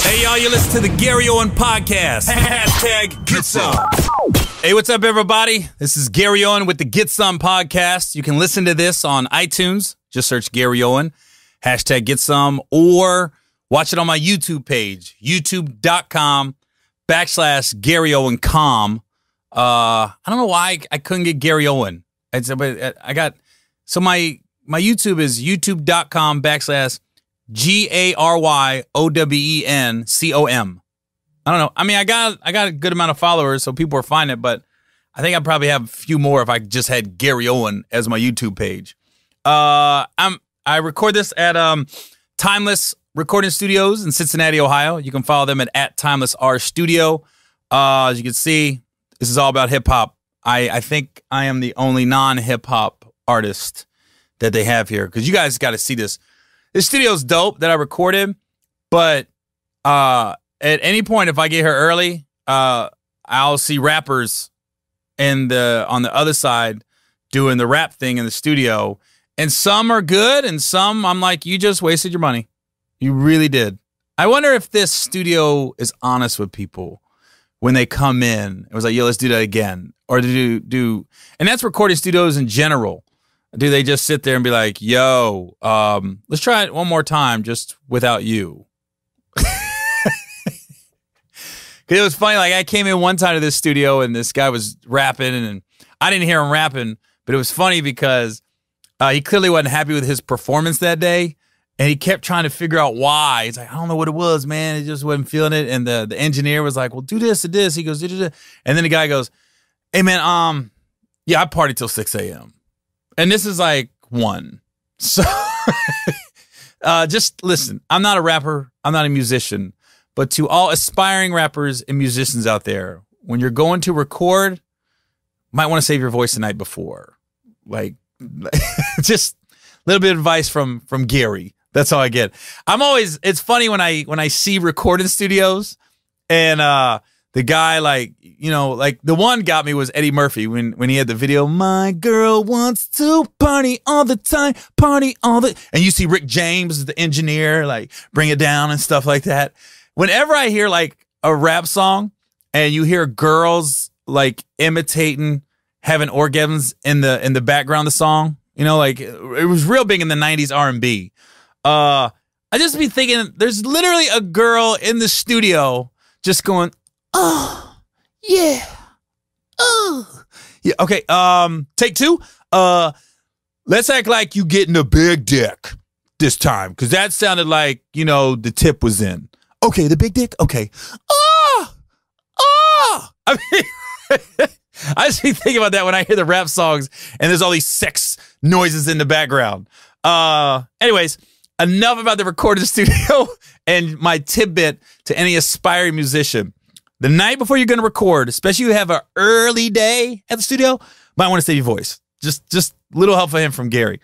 Hey, y'all, you listen to the Gary Owen podcast. Hashtag Get Some. Hey, what's up, everybody? This is Gary Owen with the Get Some podcast. You can listen to this on iTunes. Just search Gary Owen, hashtag Get Some, or watch it on my YouTube page, youtube.com/Gary Owen com. I don't know why I couldn't get Gary Owen. My YouTube is youtube.com/GaryOwencom. I don't know. I mean, I got a good amount of followers, so people are finding it, but I think I'd probably have a few more if I just had Gary Owen as my YouTube page. I record this at Timeless Recording Studios in Cincinnati, Ohio. You can follow them at TimelessRStudio. As you can see, this is all about hip hop. I think I am the only non-hip hop artist that they have here, because you guys got to see this. This studio's dope that I recorded, but at any point, if I get here early, I'll see rappers on the other side doing the rap thing in the studio, and some are good, and some I'm like, you just wasted your money. You really did. I wonder if this studio is honest with people when they come in. It was like, yo, let's do that again, or do, and that's recording studios in general. Do they just sit there and be like, yo, let's try it one more time just without you? Because it was funny, like I came in one time to this studio and this guy was rapping, and I didn't hear him rapping, but it was funny because he clearly wasn't happy with his performance that day, and he kept trying to figure out why. He's like, I don't know what it was, man. He just wasn't feeling it, and the engineer was like, well, do this and this. He goes, and then the guy goes, hey, man, yeah, I party till 6 a.m. And this is like 1. So just listen, I'm not a rapper. I'm not a musician. But to all aspiring rappers and musicians out there, when you're going to record, might want to save your voice the night before. Like, just a little bit of advice from Gary. That's all I get. It's funny when I see recording studios, and the guy, like the one got me was Eddie Murphy when he had the video, my girl wants to party all the time, and you see Rick James, the engineer, like bring it down and stuff like that. Whenever I hear like a rap song and you hear girls like imitating having orgasms in the background of the song, like it was real big in the 90s R&B. I just be thinking there's literally a girl in the studio just going, oh, yeah. Oh. Yeah, okay. Take 2. Let's act like you getting a big dick this time, because that sounded like, the tip was in. Okay, the big dick? Okay. Oh! Oh! I mean, I just be thinking about that when I hear the rap songs and there's all these sex noises in the background. Anyways, enough about the recording studio and my tidbit to any aspiring musician. The night before you're going to record, especially if you have an early day at the studio, might want to save your voice. Just little help for him from Gary.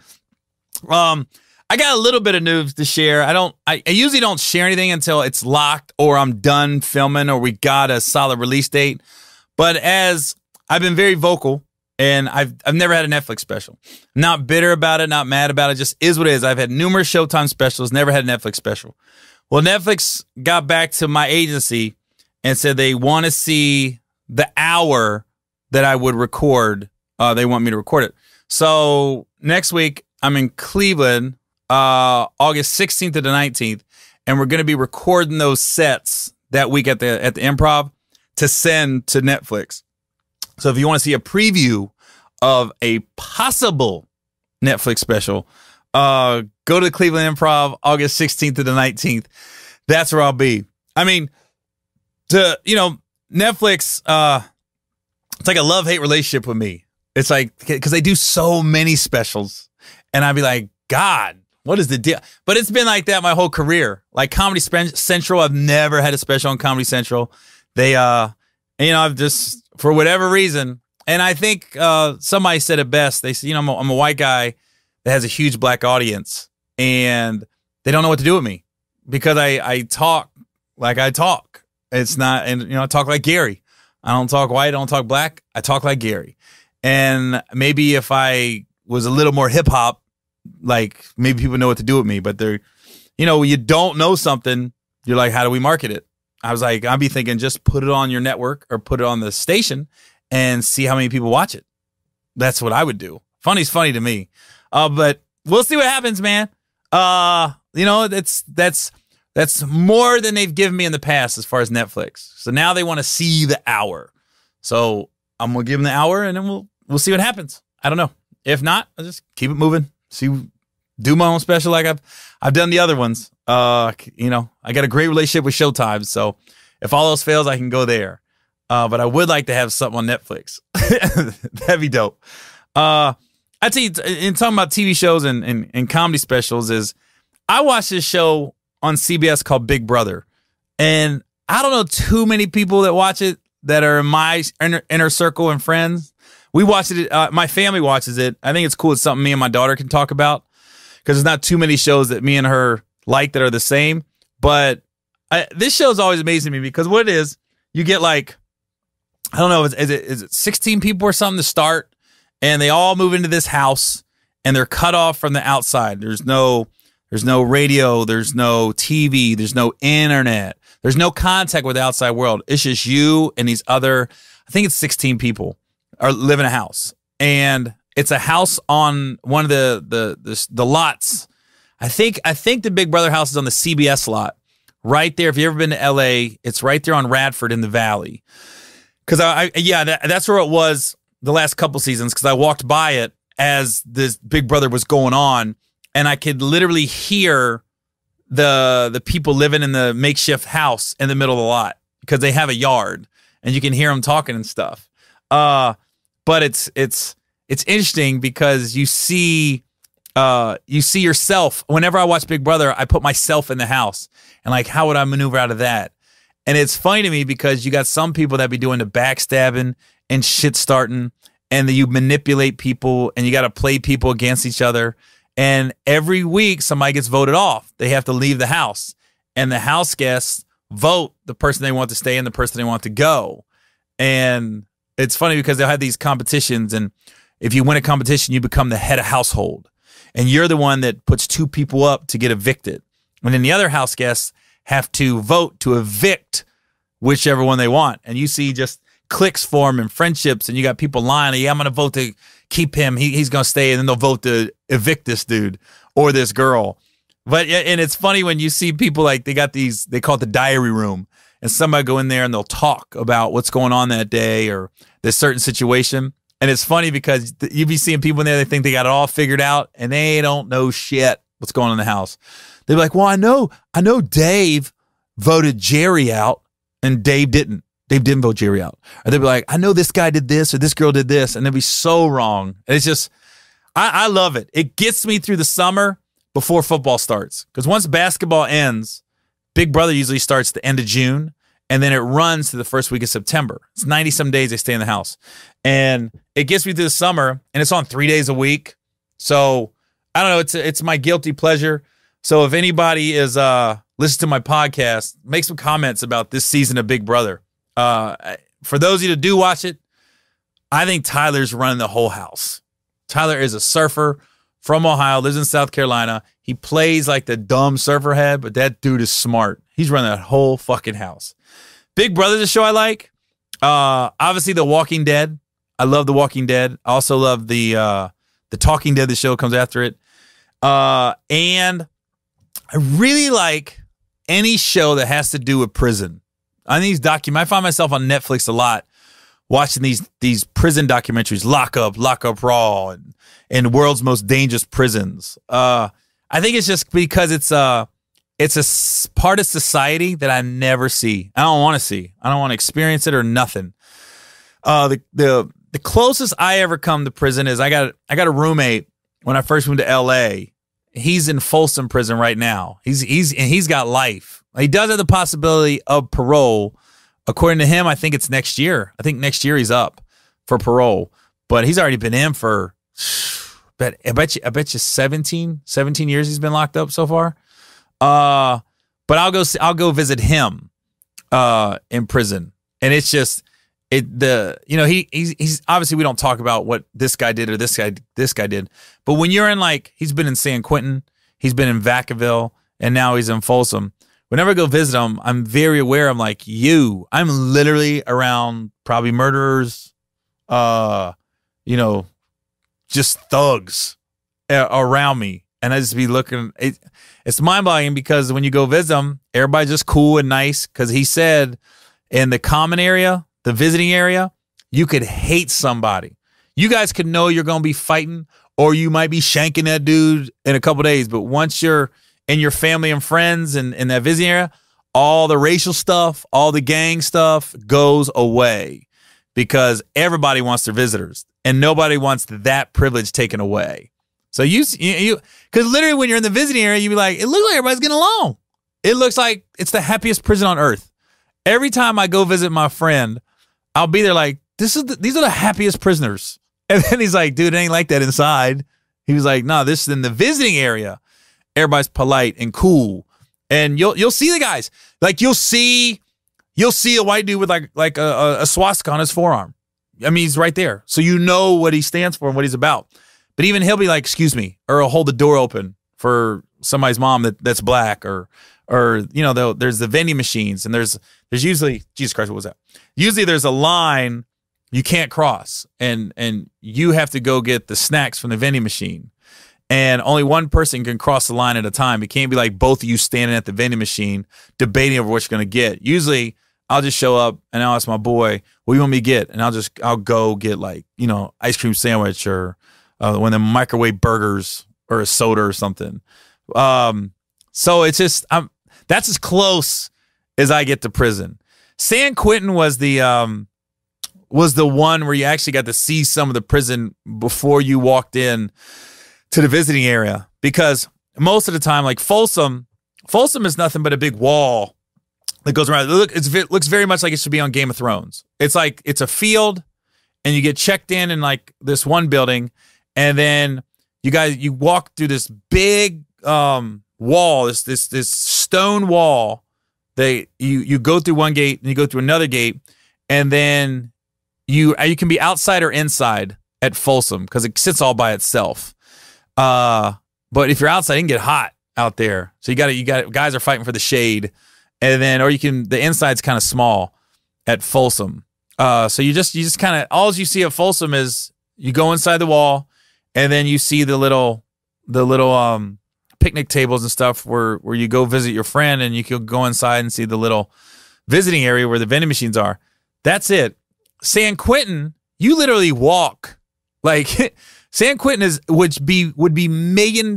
I got a little bit of news to share. I usually don't share anything until it's locked or I'm done filming or we got a solid release date. But as I've been very vocal, and I've never had a Netflix special. Not bitter about it, not mad about it, just is what it is. I've had numerous Showtime specials, never had a Netflix special. Well, Netflix got back to my agency and said they want to see the hour that I would record. They want me to record it. So next week, I'm in Cleveland, August 16th to the 19th, and we're going to be recording those sets that week at the Improv to send to Netflix. So if you want to see a preview of a possible Netflix special, go to the Cleveland Improv August 16th to the 19th. That's where I'll be. I mean, Netflix, it's like a love-hate relationship with me. It's like, because they do so many specials, and I'd be like, God, what is the deal? But it's been like that my whole career. Like Comedy Central, I've never had a special on Comedy Central. They, I've just, for whatever reason, and I think somebody said it best. They said, I'm a white guy that has a huge black audience, and they don't know what to do with me because I talk like I talk. It's not, and I talk like Gary. I don't talk white, I don't talk black. I talk like Gary. And maybe if I was a little more hip hop, like maybe people know what to do with me, but they're, you don't know something you're like, how do we market it? I was like, I'd be thinking, just put it on your network or put it on the station and see how many people watch it. That's what I would do. Funny's funny to me. But we'll see what happens, man. You know, that's more than they've given me in the past as far as Netflix. So now they want to see the hour. So I'm going to give them the hour and then we'll see what happens. I don't know. If not, I'll just keep it moving. Do my own special like I've done the other ones. You know, I got a great relationship with Showtime, so if all else fails, I can go there. But I would like to have something on Netflix. That'd be dope. I'd tell you, in talking about TV shows and comedy specials, is I watched this show on CBS called Big Brother, and I don't know too many people that watch it that are in my inner circle and friends. We watched it. My family watches it. I think it's cool. It's something me and my daughter can talk about because there's not too many shows that me and her like that are the same. But this show is always amazing to me because what it is, you get like, I don't know, is it 16 people or something to start, and they all move into this house and they're cut off from the outside. There's no radio, there's no TV, there's no internet, there's no contact with the outside world. It's just you and these other, I think it's 16 people live in a house, and it's a house on one of the lots. I think the Big Brother house is on the CBS lot right there. If you've ever been to LA, it's right there on Radford in the Valley. Because that's where it was the last couple seasons. Because I walked by it as this Big Brother was going on, and I could literally hear the people living in the makeshift house in the middle of the lot because they have a yard, and you can hear them talking and stuff. But it's interesting because you see yourself. Whenever I watch Big Brother, I put myself in the house and like, how would I maneuver out of that? And it's funny to me because you got some people that be doing the backstabbing and shit starting, and you manipulate people and you got to play people against each other. And every week somebody gets voted off. They have to leave the house, and the house guests vote the person they want to stay and the person they want to go. And it's funny because they'll have these competitions, and if you win a competition, you become the head of household, and you're the one that puts two people up to get evicted. And then the other house guests have to vote to evict whichever one they want. And you see just cliques form and friendships, and you got people lying. Yeah, I'm going to vote to keep him. He's going to stay, and then they'll vote to evict this dude or this girl. But and it's funny when you see people like they got these, they call it the diary room, and somebody go in there and they'll talk about what's going on that day or this certain situation. And it's funny because you be seeing people in there, they think they got it all figured out, and they don't know shit what's going on in the house. They're like, well, I know Dave voted Jerry out, and Dave didn't. Dave didn't vote Jerry out. Or they'd be like, I know this guy did this or this girl did this, and they'd be so wrong. And it's just, I love it. It gets me through the summer before football starts. Because once basketball ends, Big Brother usually starts the end of June, and then it runs to the first week of September. It's 90-some days they stay in the house. And it gets me through the summer, and it's on 3 days a week. So, I don't know, it's my guilty pleasure. So if anybody is listen to my podcast, make some comments about this season of Big Brother. For those of you that do watch it, I think Tyler's running the whole house. Tyler is a surfer from Ohio, lives in South Carolina. He plays like the dumb surfer head, but that dude is smart. He's running that whole fucking house. Big Brother's a show I like. Obviously, The Walking Dead. I love The Walking Dead. I also love the Talking Dead. The show comes after it. And I really like any show that has to do with prison. On these I find myself on Netflix a lot watching these prison documentaries, Lock Up Raw, and World's Most Dangerous Prisons. I think it's just because it's a part of society that I never see. I don't want to see. I don't want to experience it or nothing. The closest I ever come to prison is I got a roommate when I first moved to LA. He's in Folsom Prison right now. He's got life. He does have the possibility of parole. According to him, I think it's next year. I think next year he's up for parole. But he's already been in for, I bet you 17 years he's been locked up so far. But I'll go visit him in prison. And it's just he's obviously, we don't talk about what this guy did or this guy did. But when you're in, like, he's been in San Quentin, he's been in Vacaville, and now he's in Folsom. whenever I go visit them, I'm very aware. I'm like, I'm literally around probably murderers, you know, just thugs around me. And I just be looking, it's mind-boggling because when you go visit them, everybody's just cool and nice. Because he said in the common area, the visiting area, you could hate somebody. You guys could know you're going to be fighting, or you might be shanking that dude in a couple days. But once you're in your family and friends and in that visiting area, all the racial stuff, all the gang stuff goes away because everybody wants their visitors and nobody wants that privilege taken away. So because literally when you're in the visiting area, you be like, it looks like everybody's getting along. It looks like it's the happiest prison on earth. Every time I go visit my friend, I'll be there like, these are the happiest prisoners. And then he's like, dude, it ain't like that inside. He was like, no, this is in the visiting area. Everybody's polite and cool. And you'll see the guys. Like you'll see a white dude with like a swastika on his forearm. I mean, he's right there. So you know what he stands for and what he's about. But even he'll be like, excuse me, or he'll hold the door open for somebody's mom that's black, or you know, there's the vending machines, and there's usually, Jesus Christ, what was that? Usually there's a line you can't cross, and you have to go get the snacks from the vending machine. And only one person can cross the line at a time. It can't be like both of you standing at the vending machine debating over what you're going to get. Usually I'll just show up and I'll ask my boy, what do you want me to get? And I'll go get like, you know, ice cream sandwich or one of the microwave burgers or a soda or something. So it's just, that's as close as I get to prison. San Quentin was the one where you actually got to see some of the prison before you walked in to the visiting area, because most of the time, like Folsom is nothing but a big wall that goes around. It looks very much like it should be on Game of Thrones. It's like it's a field, and you get checked in like this one building, and then you walk through this big wall, this stone wall. You go through one gate and you go through another gate, and then you can be outside or inside at Folsom because it sits all by itself. But if you're outside, it can get hot out there. So you got guys are fighting for the shade, and then the inside's kind of small at Folsom. So you just kind of, all you see at Folsom is you go inside the wall, and then you see the little picnic tables and stuff where you go visit your friend, and you can go inside and see the little visiting area where the vending machines are. That's it. San Quentin, you literally walk like. San Quentin would be $1 million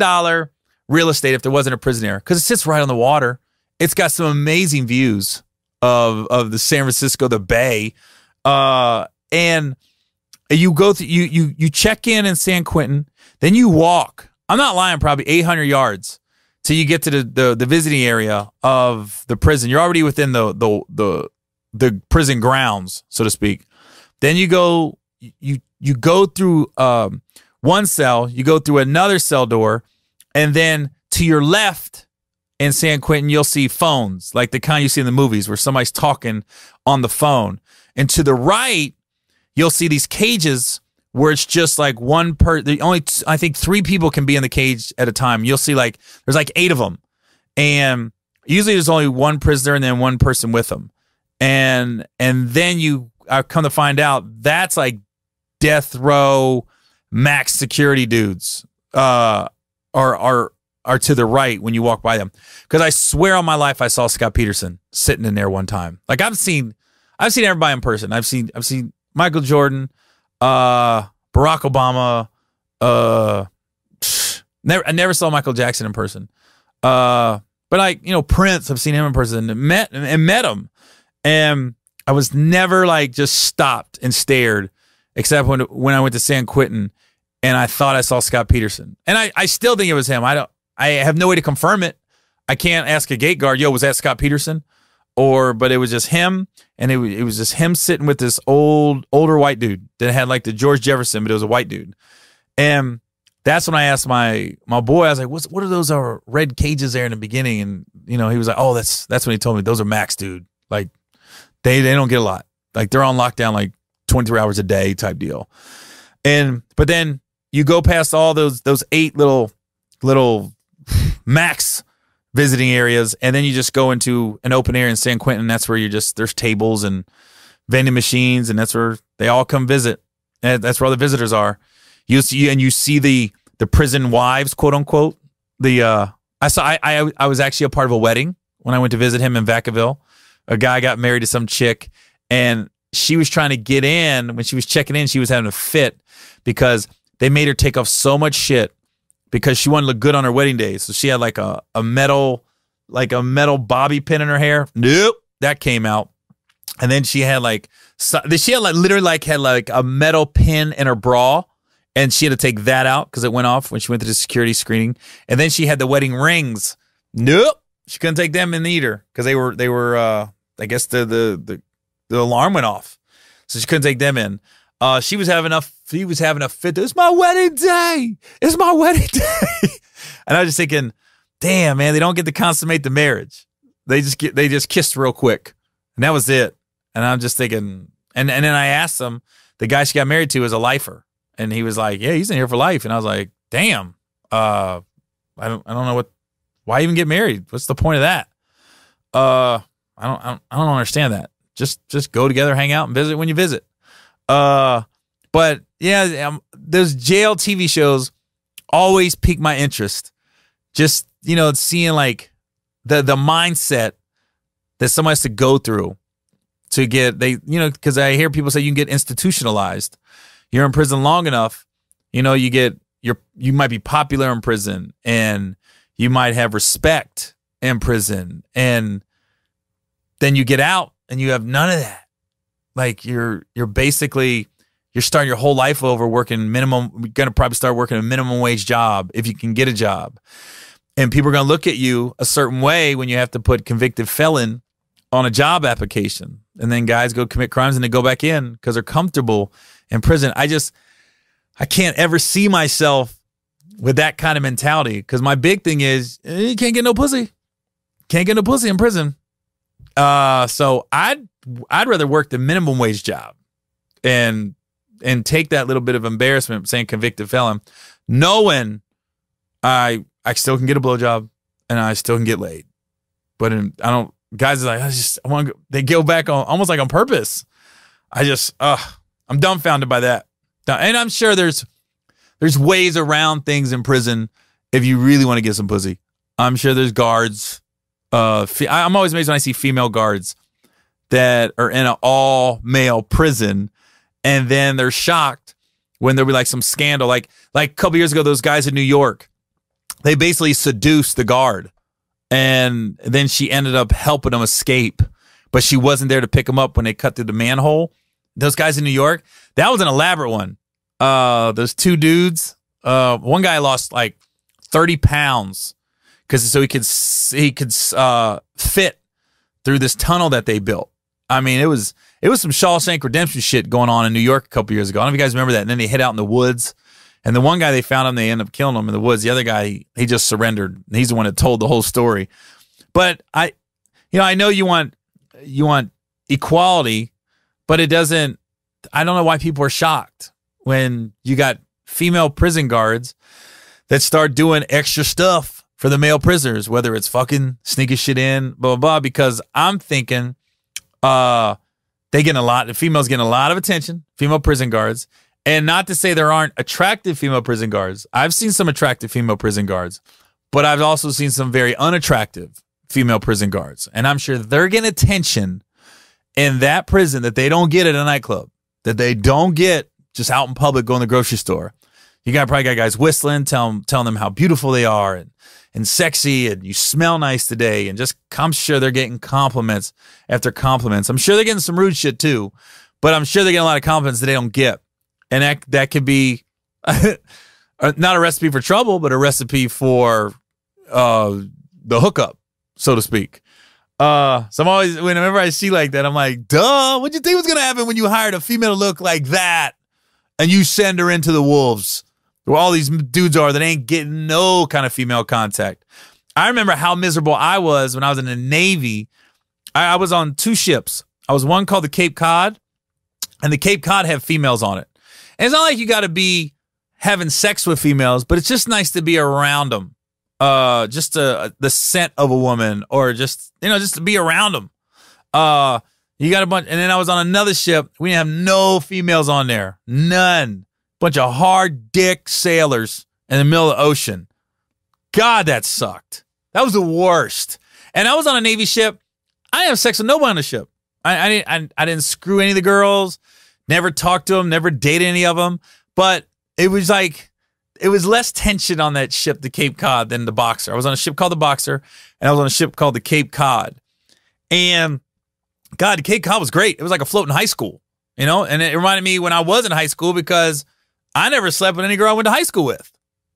real estate if there wasn't a prison there, because it sits right on the water. It's got some amazing views of the San Francisco, the Bay, and you go through, you check in San Quentin, then you walk. I'm not lying, probably 800 yards till you get to the visiting area of the prison. You're already within the prison grounds, so to speak. Then you go through one cell, you go through another cell door, and then to your left in San Quentin, you'll see phones, like the kind you see in the movies where somebody's talking on the phone. And to the right, you'll see these cages where it's just like I think 3 people can be in the cage at a time. You'll see there's 8 of them. And usually there's only one prisoner and then one person with them. And then I come to find out that's like death row max security dudes are to the right when you walk by them, because I swear on my life I saw Scott Peterson sitting in there one time. Like I've seen everybody in person. I've seen Michael Jordan, Barack Obama. I never saw Michael Jackson in person. But Prince, I've seen him in person and met him, and I was never just stopped and stared, except when I went to San Quentin and I thought I saw Scott Peterson. And I still think it was him. I have no way to confirm it. I can't ask a gate guard, yo, was that Scott Peterson? But it was just him, and it was just him sitting with this older white dude that had like the George Jefferson, but it was a white dude. And that's when I asked my boy, I was like, what are those red cages there in the beginning? And he was like, oh, that's when he told me those are max, dude. Like they don't get a lot. Like they're on lockdown like 23 hours a day type deal. But then you go past all those 8 little max visiting areas, and then you just go into an open area in San Quentin, and that's where there's tables and vending machines, and that's where they all come visit. And that's where all the visitors are. You see the prison wives, quote unquote. I was actually a part of a wedding when I went to visit him in Vacaville. A guy got married to some chick, and she was trying to get in. When she was checking in, she was having a fit because they made her take off so much shit because she wanted to look good on her wedding day. So she had like a metal bobby pin in her hair. Nope, that came out. And then she had literally a metal pin in her bra, and she had to take that out because it went off when she went to the security screening. And then she had the wedding rings. Nope, she couldn't take them in either because they were I guess the alarm went off, so she couldn't take them in. He was having a fit. It's my wedding day. It's my wedding day. And I was just thinking, damn, man, they don't get to consummate the marriage. They just kissed real quick, and that was it. And I'm just thinking, and then I asked him, the guy she got married to is a lifer, and he was like, yeah, he's in here for life. And I was like, damn, I don't know why even get married? What's the point of that? I don't understand that. Just go together, hang out, and visit when you visit. But yeah, those jail TV shows always pique my interest. Just, seeing like the mindset that someone has to go through to get, because I hear people say you can get institutionalized. You're in prison long enough, you might be popular in prison, and you might have respect in prison, and then you get out and you have none of that. Like you're starting your whole life over working minimum. You're going to probably start working a minimum wage job if you can get a job. And people are going to look at you a certain way when you have to put convicted felon on a job application. And then guys go commit crimes and they go back in because they're comfortable in prison. I can't ever see myself with that kind of mentality, because my big thing is you can't get no pussy. Can't get no pussy in prison. So I'd rather work the minimum wage job and take that little bit of embarrassment saying convicted felon, knowing I still can get a blowjob and I still can get laid. But guys are like, they go back on almost like on purpose. I'm dumbfounded by that. And I'm sure there's ways around things in prison if you really want to get some pussy. I'm sure there's guards. I'm always amazed when I see female guards that are in an all-male prison, and then they're shocked when there'll be like some scandal. Like a couple years ago, those guys in New York, they basically seduced the guard, and then she ended up helping them escape, but she wasn't there to pick them up when they cut through the manhole. Those guys in New York, that was an elaborate one. Those two dudes, one guy lost like 30 pounds so he could fit through this tunnel that they built. I mean, it was some Shawshank Redemption shit going on in New York a couple years ago. I don't know if you guys remember that. And then they hid out in the woods. And the one guy, they found him, they ended up killing him in the woods. The other guy, he just surrendered. He's the one that told the whole story. But I know you want equality, but it doesn't. I don't know why people are shocked when you got female prison guards that start doing extra stuff for the male prisoners, whether it's fucking sneaking shit in, blah, blah, blah, because I'm thinking the females getting a lot of attention, female prison guards. And not to say there aren't attractive female prison guards. I've seen some attractive female prison guards, but I've also seen some very unattractive female prison guards. And I'm sure they're getting attention in that prison that they don't get at a nightclub, that they don't get just out in public going to the grocery store. You probably got guys whistling, telling them how beautiful they are and sexy, and you smell nice today. And I'm sure they're getting compliments after compliments. I'm sure they're getting some rude shit too, but I'm sure they're getting a lot of compliments that they don't get. And that could be not a recipe for trouble, but a recipe for the hookup, so to speak. So I'm always, whenever I see like that, I'm like, duh, what'd you think was going to happen when you hired a female to look like that and you send her into the wolves where all these dudes are that ain't getting no kind of female contact? I remember how miserable I was when I was in the Navy. I was on two ships. I was one called the Cape Cod, and the Cape Cod have females on it. And it's not like you got to be having sex with females, but it's just nice to be around them just the scent of a woman, or just, you know, just to be around them. You got a bunch, and then I was on another ship. We didn't have no females on there, none. Bunch of hard dick sailors in the middle of the ocean. God, that sucked. That was the worst. And I was on a Navy ship. I didn't have sex with nobody on the ship. I didn't screw any of the girls. Never talked to them. Never dated any of them. But it was like, it was less tension on that ship, the Cape Cod, than the Boxer. I was on a ship called the Boxer, and I was on a ship called the Cape Cod. And God, the Cape Cod was great. It was like a floating high school, you know? And it reminded me when I was in high school, because I never slept with any girl I went to high school with.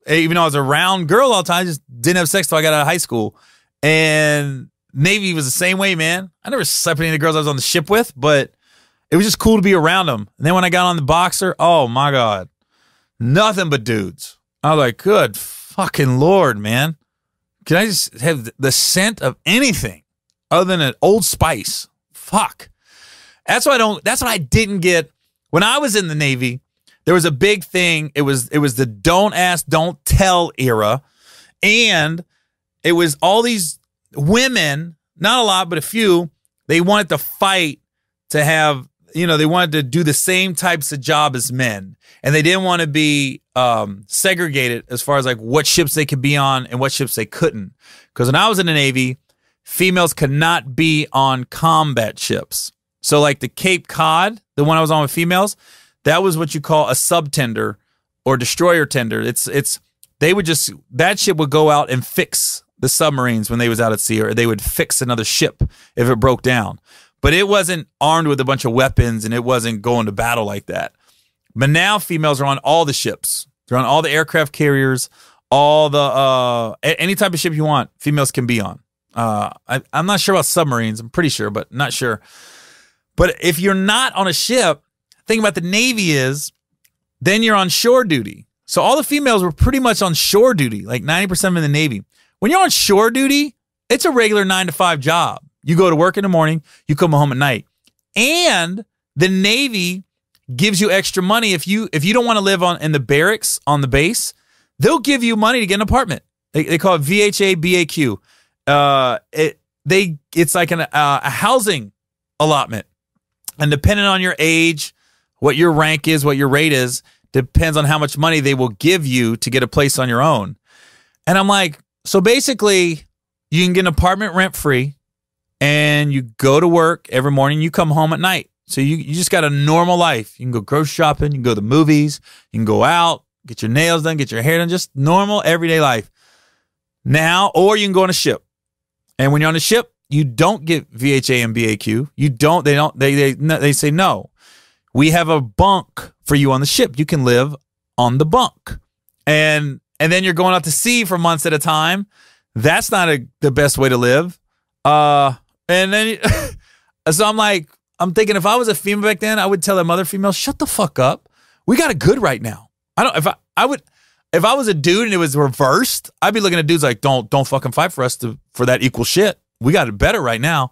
Even though I was around girl all the time, I just didn't have sex till I got out of high school. And Navy was the same way, man. I never slept with any of the girls I was on the ship with, but it was just cool to be around them. And then when I got on the Boxer, oh my God, nothing but dudes. I was like, good fucking Lord, man. Can I just have the scent of anything other than an Old Spice? Fuck. That's what I didn't get when I was in the Navy. There was a big thing. It was the don't ask, don't tell era. And it was all these women, not a lot, but a few, they wanted to fight to have, you know, they wanted to do the same types of job as men. And they didn't want to be segregated as far as like what ships they could be on and what ships they couldn't. Because when I was in the Navy, females could not be on combat ships. So like the Cape Cod, the one I was on with females, that was what you call a subtender or destroyer tender. They would just, that ship would go out and fix the submarines when they was out at sea, or they would fix another ship if it broke down. But it wasn't armed with a bunch of weapons, and it wasn't going to battle like that. But now females are on all the ships. They're on all the aircraft carriers, all the, any type of ship you want, females can be on. I'm not sure about submarines. I'm pretty sure, but not sure. But if you're not on a ship, thing about the Navy is, then you're on shore duty. So all the females were pretty much on shore duty, like 90% in the Navy. When you're on shore duty, it's a regular 9 to 5 job. You go to work in the morning, you come home at night. And the Navy gives you extra money. If you don't want to live in the barracks on the base, they'll give you money to get an apartment. They call it VHA BAQ. It's like a housing allotment. And depending on your age, what your rank is, what your rate is, depends on how much money they will give you to get a place on your own. And I'm like, so basically, you can get an apartment rent-free, and you go to work every morning, you come home at night. So you just got a normal life. You can go grocery shopping, you can go to the movies, you can go out, get your nails done, get your hair done, just normal everyday life. Now, or you can go on a ship. And when you're on a ship, you don't get VHA and BAQ. They say, no, we have a bunk for you on the ship. You can live on the bunk. And then you're going out to sea for months at a time. That's not the best way to live. And then, so I'm thinking if I was a female back then, I would tell them other females, shut the fuck up. We got it good right now. If I was a dude and it was reversed, I'd be looking at dudes like, don't fucking fight for us for that equal shit. We got it better right now.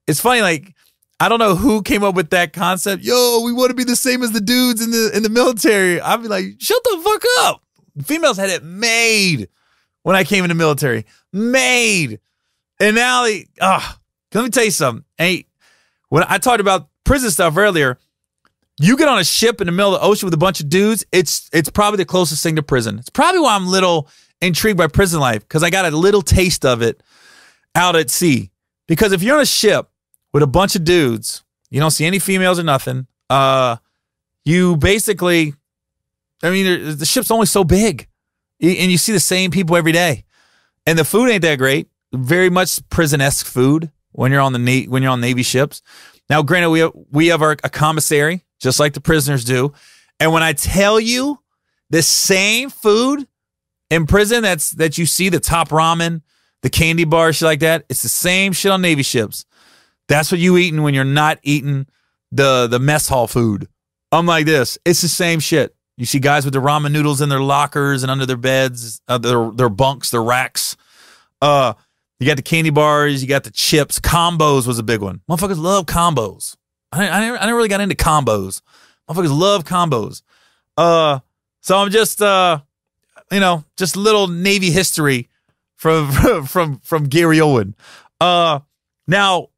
It's funny, like, I don't know who came up with that concept. Yo, we want to be the same as the dudes in the military. I'd be like, shut the fuck up. Females had it made when I came in the military. Made. And now, let me tell you something. Hey, when I talked about prison stuff earlier, you get on a ship in the middle of the ocean with a bunch of dudes, it's probably the closest thing to prison. It's probably why I'm a little intrigued by prison life, because I got a little taste of it out at sea. Because if you're on a ship with a bunch of dudes, you don't see any females or nothing, you basically, the ship's only so big. And you see the same people every day. And the food ain't that great. Very much prison-esque food when you're on Navy ships. Now, granted, we have a commissary, just like the prisoners do. And when I tell you the same food in prison that you see, the top ramen, the candy bar, shit like that, it's the same shit on Navy ships. That's what you eating when you're not eating the mess hall food. I'm like this. It's the same shit. You see guys with the ramen noodles in their lockers and under their beds, their bunks, their racks. You got the candy bars, you got the chips. Combos was a big one. Motherfuckers love combos. I never really got into combos. Motherfuckers love combos. So I'm just, just a little Navy history from Gary Owen. Now,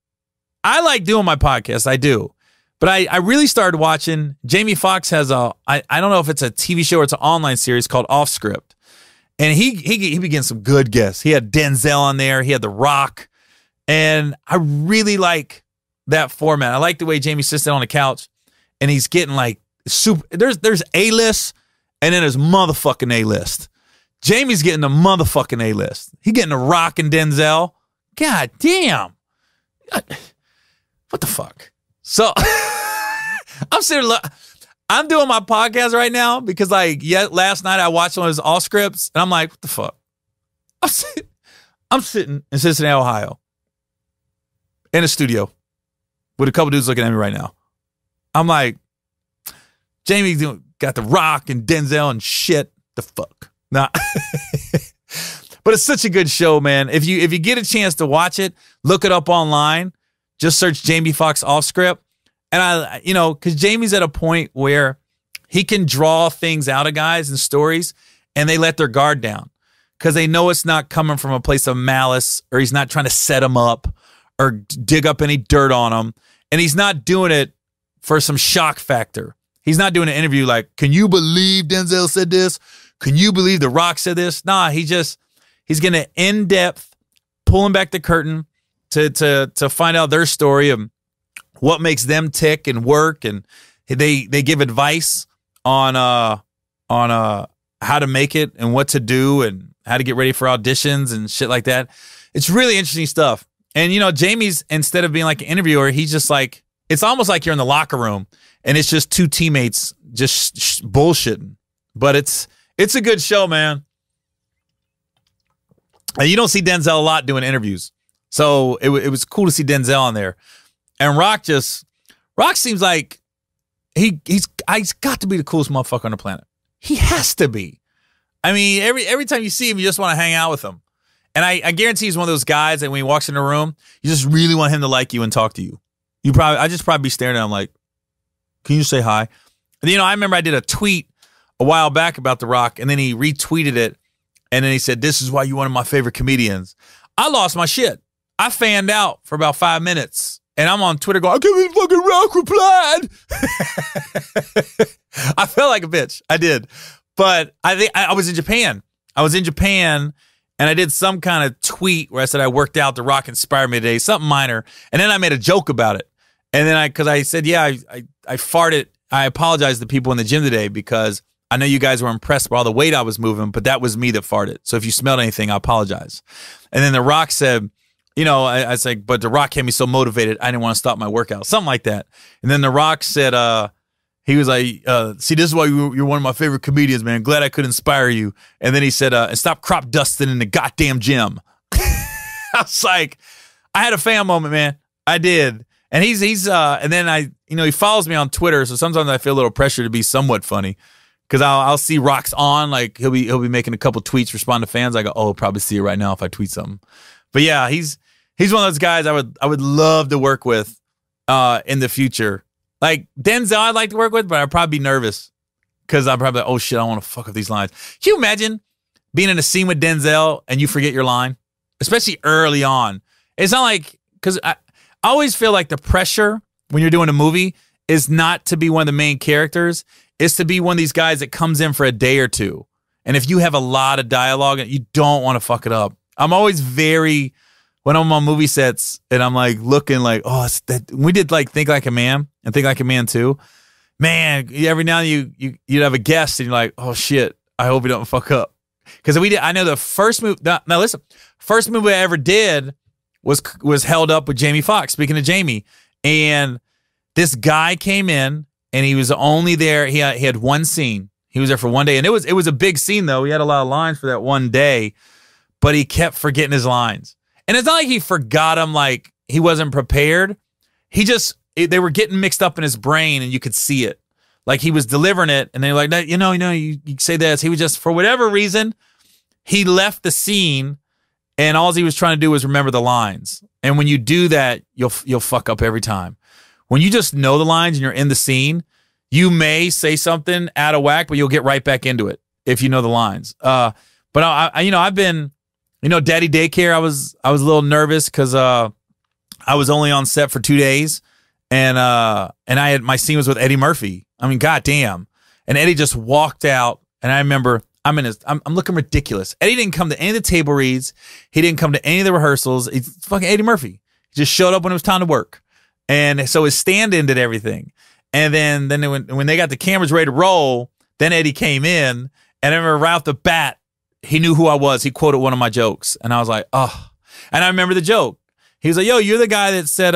I like doing my podcast. I do. But I really started watching. Jamie Foxx has I don't know if it's a TV show or it's an online series called Off Script. And he begins some good guests. He had Denzel on there. He had The Rock. And I really like that format. I like the way Jamie sits down on the couch and he's getting like super. There's A-list and then there's motherfucking A-list. Jamie's getting the motherfucking A-list. He getting The Rock and Denzel. God damn. What the fuck? So I'm doing my podcast right now because last night I watched one of his off scripts and I'm like, what the fuck? I'm sitting in Cincinnati, Ohio in a studio with a couple dudes looking at me right now. I'm like, Jamie got The Rock and Denzel and shit. The fuck? Nah. But it's such a good show, man. If you get a chance to watch it, look it up online. Just search Jamie Foxx off script. And because Jamie's at a point where he can draw things out of guys and stories and they let their guard down because they know it's not coming from a place of malice or he's not trying to set them up or dig up any dirt on them. And he's not doing it for some shock factor. He's not doing an interview like, can you believe Denzel said this? Can you believe The Rock said this? Nah, he's going to in-depth, pulling back the curtain to find out their story of what makes them tick and work, and they give advice on how to make it and what to do and how to get ready for auditions and shit like that. It's really interesting stuff. And Jamie's, instead of being like an interviewer, he's just like, it's almost like you're in the locker room and it's just two teammates just bullshitting. But it's a good show, man. And you don't see Denzel a lot doing interviews. So it was cool to see Denzel on there. And Rock seems like he's got to be the coolest motherfucker on the planet. He has to be. I mean, every time you see him, you just want to hang out with him. And I guarantee he's one of those guys that when he walks in the room, you just really want him to like you and talk to you. I just probably be staring at him like, can you say hi? And I remember I did a tweet a while back about The Rock, and then he retweeted it, and then he said, "This is why you're one of my favorite comedians." I lost my shit. I fanned out for about 5 minutes, and I'm on Twitter going, I can't believe fucking Rock replied. I felt like a bitch. I did. But I think I was in Japan. And I did some kind of tweet where I said I worked out, The Rock inspired me today, something minor. And then I made a joke about it. And then because I said, yeah, I farted. I apologized to people in the gym today because I know you guys were impressed by all the weight I was moving, but that was me that farted. So if you smelled anything, I apologize. And then The Rock said, I was like, but The Rock had me so motivated, I didn't want to stop my workout. Something like that. And then The Rock said, he was like, see, this is why you're one of my favorite comedians, man. Glad I could inspire you. And then he said, and stop crop dusting in the goddamn gym. I was like, I had a fan moment, man. I did. And and then he follows me on Twitter. So sometimes I feel a little pressure to be somewhat funny. Because I'll see Rock's on, like he'll be making a couple tweets, respond to fans. I go, oh, I'll probably see it right now if I tweet something. But yeah, he's one of those guys I would love to work with in the future. Like Denzel, I'd like to work with, but I'd probably be nervous because I'm probably like, oh shit, I don't want to fuck up these lines. Can you imagine being in a scene with Denzel and you forget your line, especially early on? It's not like, because I always feel like the pressure when you're doing a movie is not to be one of the main characters. It's to be one of these guys that comes in for a day or two. And if you have a lot of dialogue, you don't want to fuck it up. I'm always when I'm on movie sets and I'm like looking like, oh, it's that. We did like Think Like a Man and Think Like a Man 2. Man, every now and then you'd have a guest and you're like, oh shit, I hope we don't fuck up. Because I know the first movie, now listen, first movie I ever did was Held Up with Jamie Foxx, speaking of Jamie. And this guy came in and he was only there, he had one scene. He was there for one day. And it was a big scene though. He had a lot of lines for that one day, but he kept forgetting his lines. And it's not like he forgot them, like he wasn't prepared. They were getting mixed up in his brain and you could see it. Like he was delivering it and they're like, you say this. He was just, for whatever reason, he left the scene and all he was trying to do was remember the lines. And when you do that, you'll fuck up every time. When you just know the lines and you're in the scene, you may say something out of whack, but you'll get right back into it if you know the lines. But I've been You know, Daddy Daycare, I was a little nervous because I was only on set for 2 days, and I had my scene was with Eddie Murphy. I mean, goddamn. And Eddie just walked out, and I remember I'm looking ridiculous. Eddie didn't come to any of the table reads. He didn't come to any of the rehearsals. It's fucking Eddie Murphy. He just showed up when it was time to work. And so his stand-in did everything. And then when they got the cameras ready to roll, then Eddie came in, and I remember right off the bat, he knew who I was. He quoted one of my jokes, and I was like, oh. And I remember the joke. He was like, yo, you're the guy that said,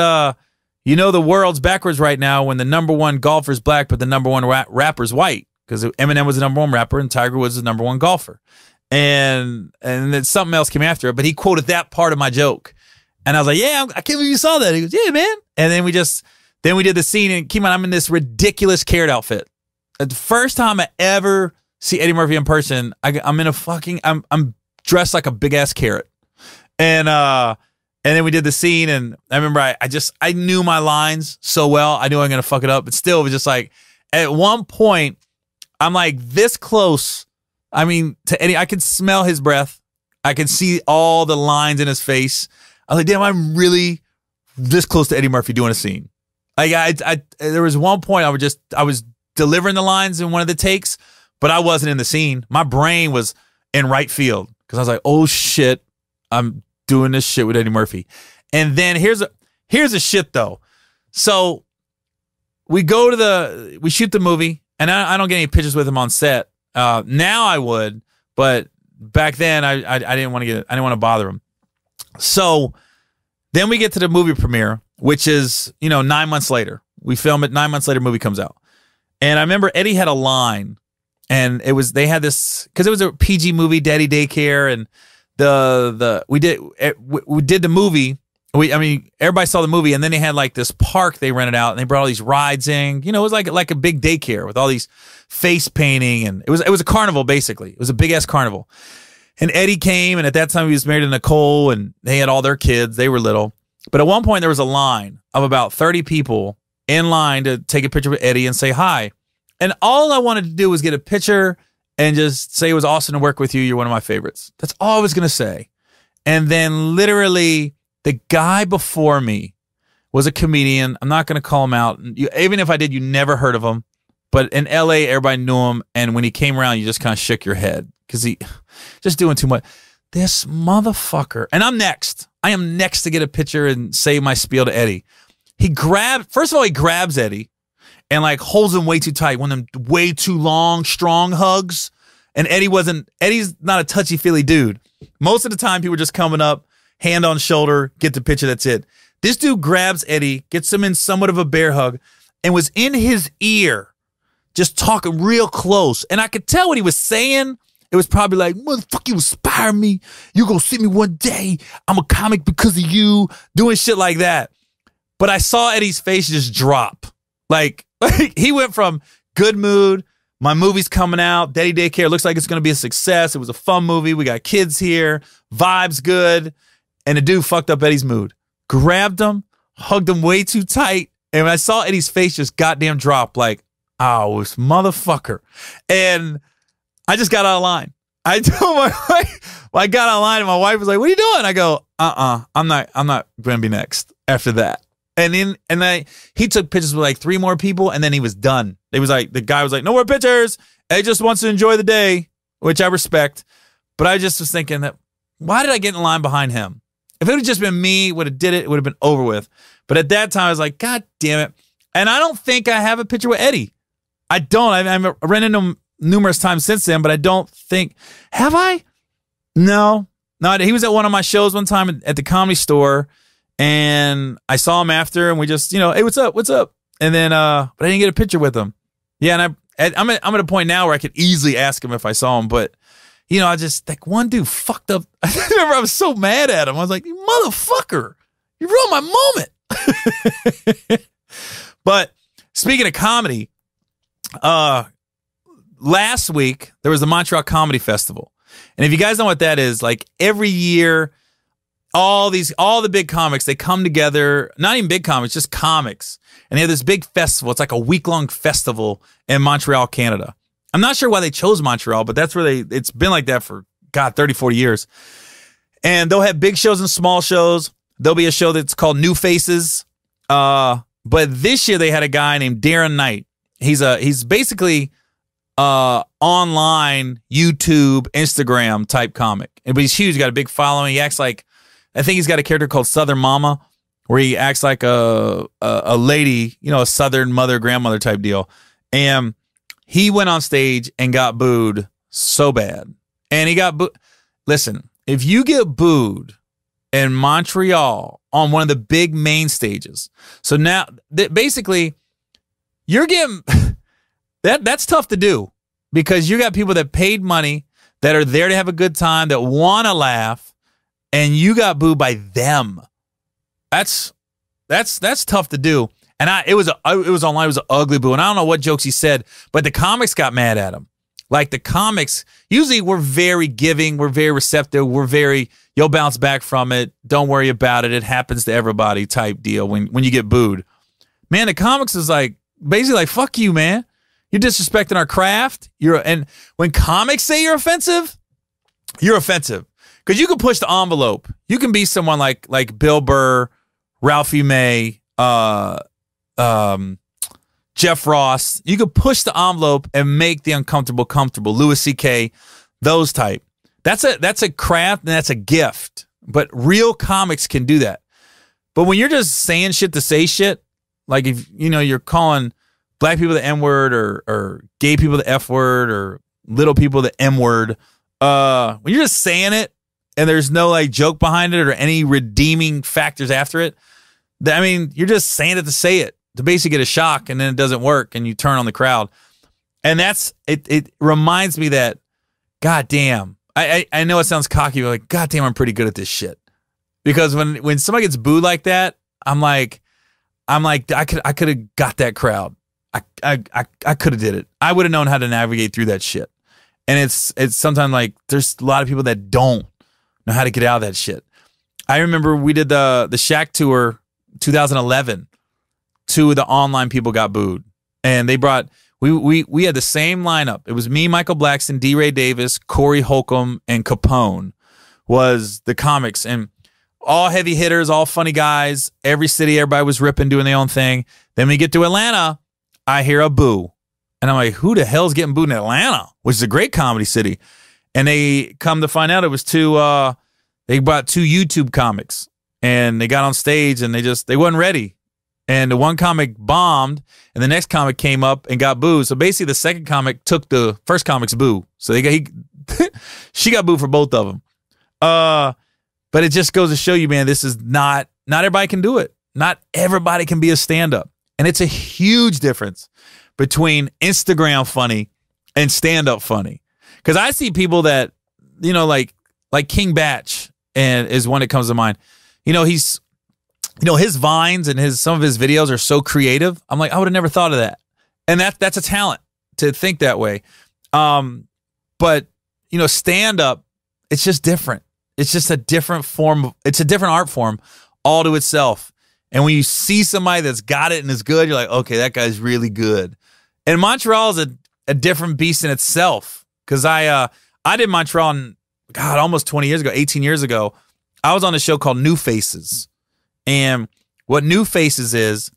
you know the world's backwards right now when the #1 golfer's black, but the #1 rapper's white. Because Eminem was the #1 rapper, and Tiger Woods was the #1 golfer. And then something else came after it, but he quoted that part of my joke. And I was like, yeah, I can't believe you saw that. He goes, yeah, man. And then we did the scene, and keep in mind, I'm in this ridiculous carrot outfit. The first time I ever see Eddie Murphy in person, I'm in a fucking, I'm dressed like a big ass carrot. And then we did the scene, and I remember I knew my lines so well. I knew I was going to fuck it up, but still it was just like, at one point, I'm like this close. I mean, to Eddie, I could smell his breath. I could see all the lines in his face. I was like, damn, I'm really this close to Eddie Murphy doing a scene. Like there was one point I was delivering the lines in one of the takes, but I wasn't in the scene. My brain was in right field because I was like, oh shit, I'm doing this shit with Eddie Murphy. And then here's a shit though. So we shoot the movie, and I don't get any pictures with him on set. Now I would, but back then I didn't want to bother him. So then we get to the movie premiere, which is, 9 months later. We film it, 9 months later, movie comes out. And I remember Eddie had a line, and they had this, because it was a PG movie, Daddy Daycare, and we did the movie. Everybody saw the movie, and then they had like this park they rented out, and they brought all these rides in. It was like a big daycare with all these face painting, and it was a carnival basically. It was a big ass carnival. And Eddie came, and at that time he was married to Nicole, and they had all their kids. They were little. But at one point there was a line of about 30 people in line to take a picture with Eddie and say hi. And all I wanted to do was get a picture and just say it was awesome to work with you. You're one of my favorites. That's all I was going to say. And then literally the guy before me was a comedian. I'm not going to call him out. Even if I did, you never heard of him. But in LA, everybody knew him. And when he came around, you just kind of shook your head because he just doing too much. This motherfucker. And I'm next. I am next to get a picture and say my spiel to Eddie. First of all, he grabs Eddie and like holds him way too tight. One of them way too long, strong hugs. And Eddie's not a touchy-feely dude. Most of the time, people are just coming up, hand on shoulder, get the picture, that's it. This dude grabs Eddie, gets him in somewhat of a bear hug, and was in his ear, just talking real close. And I could tell what he was saying. It was probably like, motherfucker, you inspire me. You gonna see me one day. I'm a comic because of you. Doing shit like that. But I saw Eddie's face just drop. Like he went from good mood, my movie's coming out, Daddy Daycare, looks like it's going to be a success. It was a fun movie. We got kids here. Vibes good. And the dude fucked up Eddie's mood. Grabbed him, hugged him way too tight. And when I saw Eddie's face just goddamn drop, like, oh, this motherfucker. And I just got out of line. I told my wife, I got out of line, and my wife was like, what are you doing? I go, I'm not going to be next after that. And he took pictures with like 3 more people, and then he was done. It was like, the guy was like, no more pictures. He just wants to enjoy the day, which I respect. But I just was thinking that, why did I get in line behind him? If it would have just been me, would have did it, it would have been over with. But at that time, I was like, God damn it. And I don't think I have a picture with Eddie. I don't. I've run into him numerous times since then, but I don't think, have I? No. He was at one of my shows one time at the Comedy Store, and I saw him after, and we just, hey, what's up? What's up? And then, but I didn't get a picture with him. Yeah, and I'm at a point now where I could easily ask him if I saw him, but, I just, like, one dude fucked up. I remember I was so mad at him. I was like, you motherfucker, you ruined my moment. But speaking of comedy, last week, there was the Montreal Comedy Festival. And if you guys know what that is, like every year, all the big comics, they come together, not even big comics, just comics. And they have this big festival. It's like a week-long festival in Montreal, Canada. I'm not sure why they chose Montreal, but that's where it's been like that for, God, 30, 40 years. And they'll have big shows and small shows. There'll be a show that's called New Faces. But this year they had a guy named Darren Knight. He's basically online YouTube, Instagram type comic. But he's huge. He's got a big following. He acts like, I think he's got a character called Southern Mama, where he acts like a lady, you know, a Southern mother, grandmother type deal. And he went on stage and got booed so bad. And he got booed. Listen, if you get booed in Montreal on one of the big main stages, so now basically you're getting that's tough to do, because you got people that paid money, that are there to have a good time, that want to laugh, and you got booed by them. That's tough to do. And it was online. It was an ugly boo, and I don't know what jokes he said, but the comics got mad at him. Like, the comics, usually we're very giving, we're very receptive, we're very, you'll bounce back from it, don't worry about it, it happens to everybody type deal when you get booed. Man, the comics is like, basically like, fuck you, man. You're disrespecting our craft. And when comics say you're offensive, you're offensive. Because you can push the envelope. You can be someone like Bill Burr, Ralphie May, Jeff Ross. You could push the envelope and make the uncomfortable comfortable. Louis C.K., those type. That's a craft, and that's a gift. But real comics can do that. But when you're just saying shit to say shit, like if you're calling black people the N-word or gay people the F-word or little people the M-word, when you're just saying it and there's no like joke behind it or any redeeming factors after it, I mean, you're just saying it to say it, to basically get a shock, and then it doesn't work and you turn on the crowd. And it reminds me that, goddamn, I know it sounds cocky, but like, goddamn, I'm pretty good at this shit. Because when somebody gets booed like that, I'm like, I could have got that crowd. I could have did it. I would have known how to navigate through that shit. And it's sometimes like there's a lot of people that don't know how to get out of that shit. I remember we did the Shaq tour 2011. Two of the online people got booed, and they brought we had the same lineup. It was me, Michael Blackson, D. Ray Davis, Corey Holcomb, and Capone was the comics, and all heavy hitters, all funny guys. Every city, everybody was ripping, doing their own thing. Then we get to Atlanta, I hear a boo. And I'm like, who the hell's getting booed in Atlanta, which is a great comedy city? And they come to find out it was they brought two YouTube comics, and they got on stage and they wasn't ready. And the one comic bombed, and the next comic came up and got booed. So basically the second comic took the first comic's boo. So she got booed for both of them. But it just goes to show you, man, this is not everybody can do it. Not everybody can be a stand-up. And it's a huge difference between Instagram funny and stand-up funny. Because I see people that, like King Batch is one that comes to mind. His vines and some of his videos are so creative. I'm like, I would have never thought of that. And that's a talent to think that way. But stand-up, it's just different. It's just a different form. It's a different art form all to itself. And when you see somebody that's got it and is good, you're like, okay, that guy's really good. And Montreal is a different beast in itself. Because I did Montreal, almost 20 years ago, 18 years ago. I was on a show called New Faces. And what New Faces is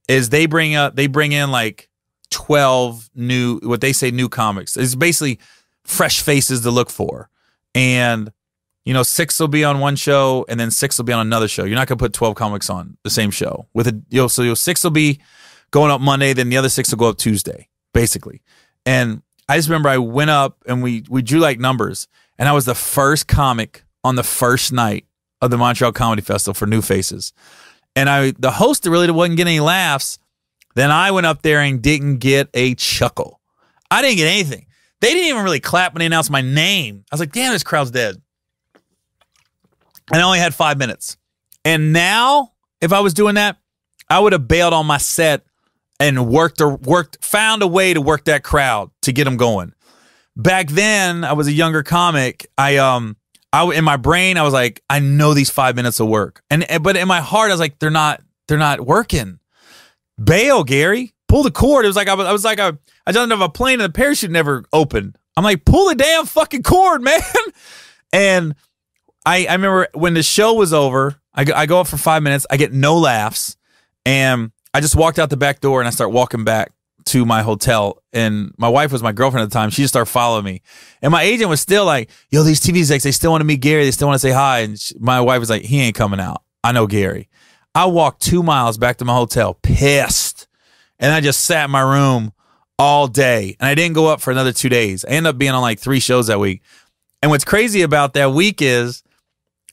they bring in like 12 new comics. It's basically fresh faces to look for. And 6 will be on one show, and then 6 will be on another show. You're not gonna put 12 comics on the same show. So 6 will be going up Monday, then the other 6 will go up Tuesday, basically. And I just remember I went up and we drew like numbers, and I was the first comic on the first night of the Montreal Comedy Festival for New Faces. And the host really wasn't getting any laughs. Then I went up there and didn't get a chuckle. I didn't get anything. They didn't even really clap when they announced my name. I was like, damn, this crowd's dead. And I only had 5 minutes. And now, if I was doing that, I would have bailed on my set and found a way to work that crowd to get them going. Back then, I was a younger comic. In my brain, I was like, I know these 5 minutes will work. But in my heart, I was like, they're not working. Bail, Gary. Pull the cord. It was like I jumped off a plane and the parachute never opened. I'm like, pull the damn fucking cord, man. And I remember when the show was over, I go up for 5 minutes, I get no laughs, and I just walked out the back door and I start walking back to my hotel, and my wife was my girlfriend at the time. She just started following me, and my agent was still like, yo, these TV execs, they still want to meet Gary, they still want to say hi, and my wife was like, he ain't coming out, I know Gary. I walked 2 miles back to my hotel pissed, and I just sat in my room all day, and I didn't go up for another 2 days. I ended up being on like 3 shows that week. And what's crazy about that week is,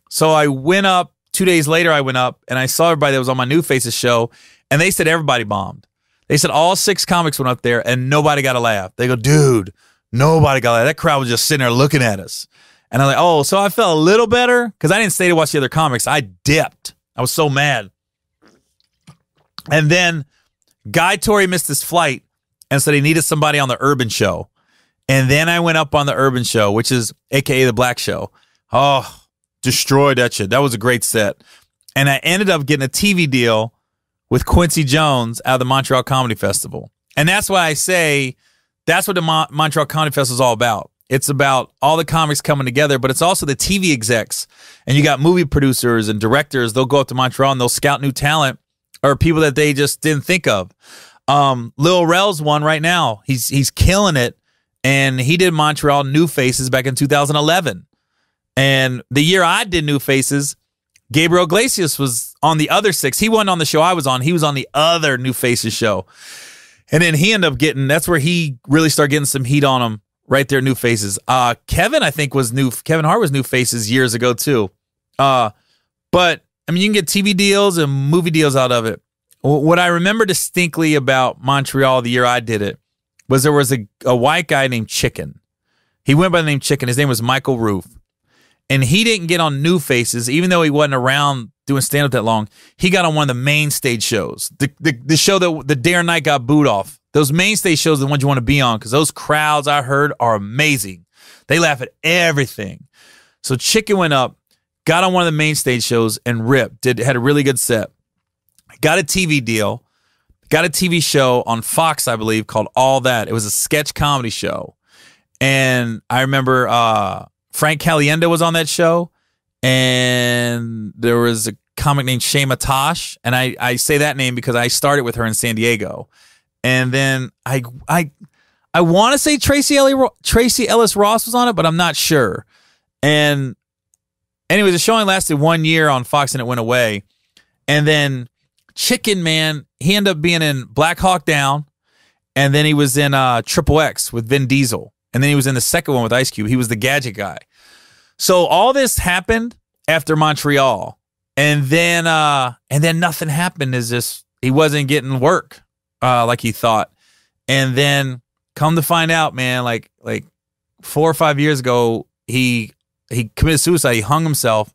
so I went up 2 days later, I went up and I saw everybody that was on my New Faces show, and they said everybody bombed. They said all 6 comics went up there and nobody got a laugh. They go, dude, nobody got a laugh. That crowd was just sitting there looking at us. And I'm like, oh, so I felt a little better because I didn't stay to watch the other comics. I dipped. I was so mad. And then Guy Torrey missed his flight and said he needed somebody on the Urban show. And then I went up on the Urban show, which is AKA the Black show. Oh, destroyed that shit. That was a great set. And I ended up getting a TV deal with Quincy Jones out of the Montreal Comedy Festival. And that's why I say that's what the Montreal Comedy Festival is all about. It's about all the comics coming together, but it's also the TV execs. And you got movie producers and directors. They'll go up to Montreal and they'll scout new talent or people that they just didn't think of. Lil Rel's one right now. He's killing it. And he did Montreal New Faces back in 2011. And the year I did New Faces, Gabriel Iglesias was on the other 6. He wasn't on the show I was on. He was on the other New Faces show. And then he ended up getting, that's where he really started getting some heat on him right there, New Faces. Kevin, I think, Kevin Hart was New Faces years ago too. But, I mean, you can get TV deals and movie deals out of it. What I remember distinctly about Montreal the year I did it was there was a white guy named Chicken. He went by the name Chicken. His name was Michael Roof. And he didn't get on New Faces, even though he wasn't around doing stand-up that long. He got on one of the main stage shows. The show that the day or night got booed off. Those main stage shows are the ones you want to be on because those crowds I heard are amazing. They laugh at everything. So Chicken went up, got on one of the main stage shows and ripped. Had a really good set. Got a TV deal. Got a TV show on Fox, I believe, called All That. It was a sketch comedy show. And I remember Frank Caliendo was on that show, and there was a comic named Shayma Tosh, and I say that name because I started with her in San Diego. And then I want to say Tracy Ellis Ross was on it, but I'm not sure. And anyways, the show only lasted 1 year on Fox, and it went away. And then Chicken Man, he ended up being in Black Hawk Down, and then he was in Triple X with Vin Diesel. And then he was in the second one with Ice Cube. He was the gadget guy. So all this happened after Montreal. And then nothing happened. Is just he wasn't getting work like he thought. And then come to find out, man, like 4 or 5 years ago, he committed suicide. He hung himself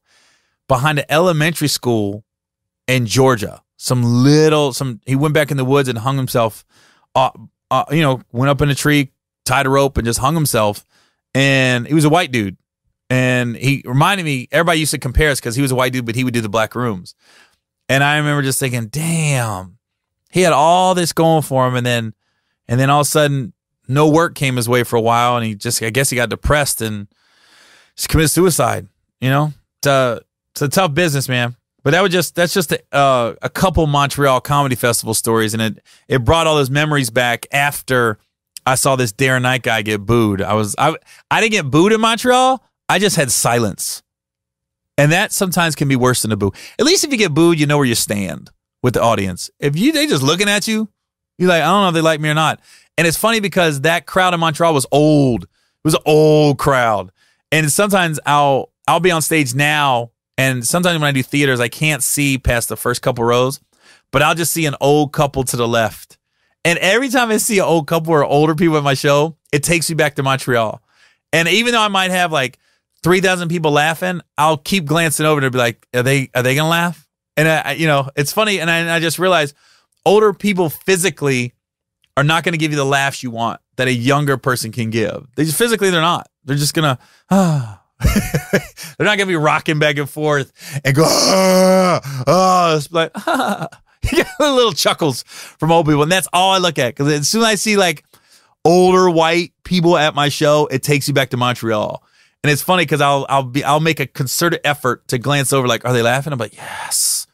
behind an elementary school in Georgia. He went back in the woods and hung himself, went up in a tree, tied a rope, and just hung himself. And he was a white dude. And he reminded me, everybody used to compare us because he was a white dude, but he would do the black rooms. And I remember just thinking, damn, he had all this going for him. And then all of a sudden, no work came his way for a while. And I guess he got depressed and just committed suicide. It's a tough business, man. But that's just a couple Montreal Comedy Festival stories. And it brought all those memories back after I saw this Darren Knight guy get booed. I didn't get booed in Montreal. I just had silence. And that sometimes can be worse than a boo. At least if you get booed, you know where you stand with the audience. If they just looking at you, you're like, I don't know if they like me or not. And it's funny because that crowd in Montreal was old. It was an old crowd. And sometimes I'll be on stage now, and sometimes when I do theaters, I can't see past the first couple rows, but I'll just see an old couple to the left. And every time I see an old couple or older people at my show, it takes me back to Montreal. And even though I might have like 3,000 people laughing, I'll keep glancing over to be like, are they gonna laugh? And it's funny. And I just realized older people physically are not going to give you the laughs you want that a younger person can give. They're not. They're just gonna they're not gonna be rocking back and forth and go it's like you get little chuckles from old people, and that's all I look at. Because as soon as I see like older white people at my show, it takes you back to Montreal. And it's funny because I'll make a concerted effort to glance over, like, are they laughing? I'm like, yes.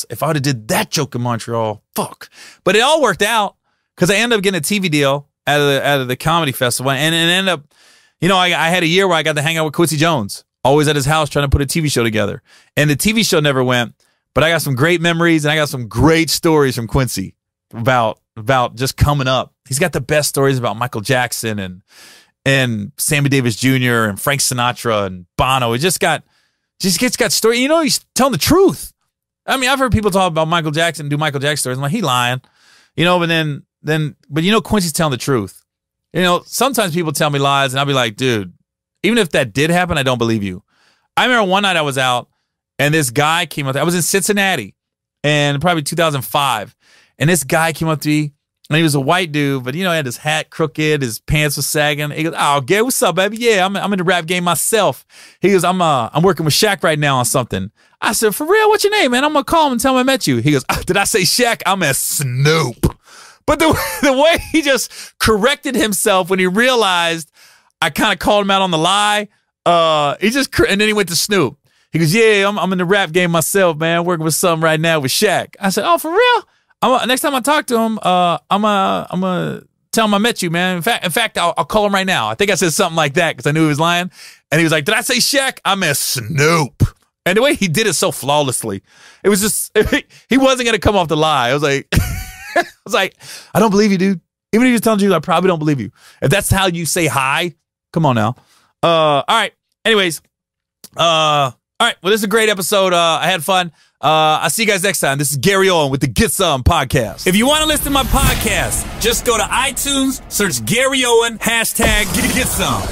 If I would have did that joke in Montreal, fuck. But it all worked out because I ended up getting a TV deal out of the comedy festival, and it ended up, you know, I had a year where I got to hang out with Quincy Jones, always at his house trying to put a TV show together. And the TV show never went, but I got some great memories and I got some great stories from Quincy about just coming up. He's got the best stories about Michael Jackson and Sammy Davis Jr. and Frank Sinatra and Bono. He just got stories. You know, he's telling the truth. I mean, I've heard people talk about Michael Jackson, do Michael Jackson stories. I'm like, he lying, you know. But you know, Quincy's telling the truth. You know, sometimes people tell me lies, and I'll be like, dude, even if that did happen, I don't believe you. I remember one night I was out, and this guy came up. I was in Cincinnati, and probably 2005, and this guy came up to me, and he was a white dude, but you know, he had his hat crooked, his pants was sagging. He goes, "Oh, Gary, what's up, baby? Yeah, I'm in the rap game myself." He goes, "I'm working with Shaq right now on something." I said, "For real? What's your name, man? I'm gonna call him and tell him I met you." He goes, "Did I say Shaq? I'm at Snoop." But the way he just corrected himself when he realized I kind of called him out on the lie, and then he went to Snoop. He goes, "Yeah, I'm in the rap game myself, man. Working with something right now with Shaq." I said, "Oh, for real? Next time I talk to him, I'm gonna tell him I met you, man. In fact, I'll call him right now." I think I said something like that because I knew he was lying. And he was like, "Did I say Shaq? I'm at Snoop." And the way he did it so flawlessly, it was just, he wasn't going to come off the lie. I was like, I don't believe you, dude. Even if you're telling you, I probably don't believe you. If that's how you say hi, come on now. All right. Anyways, all right. Well, this is a great episode. I had fun. I'll see you guys next time. This is Gary Owen with the Get Some podcast. If you want to listen to my podcast, just go to iTunes, search Gary Owen, #GetSome.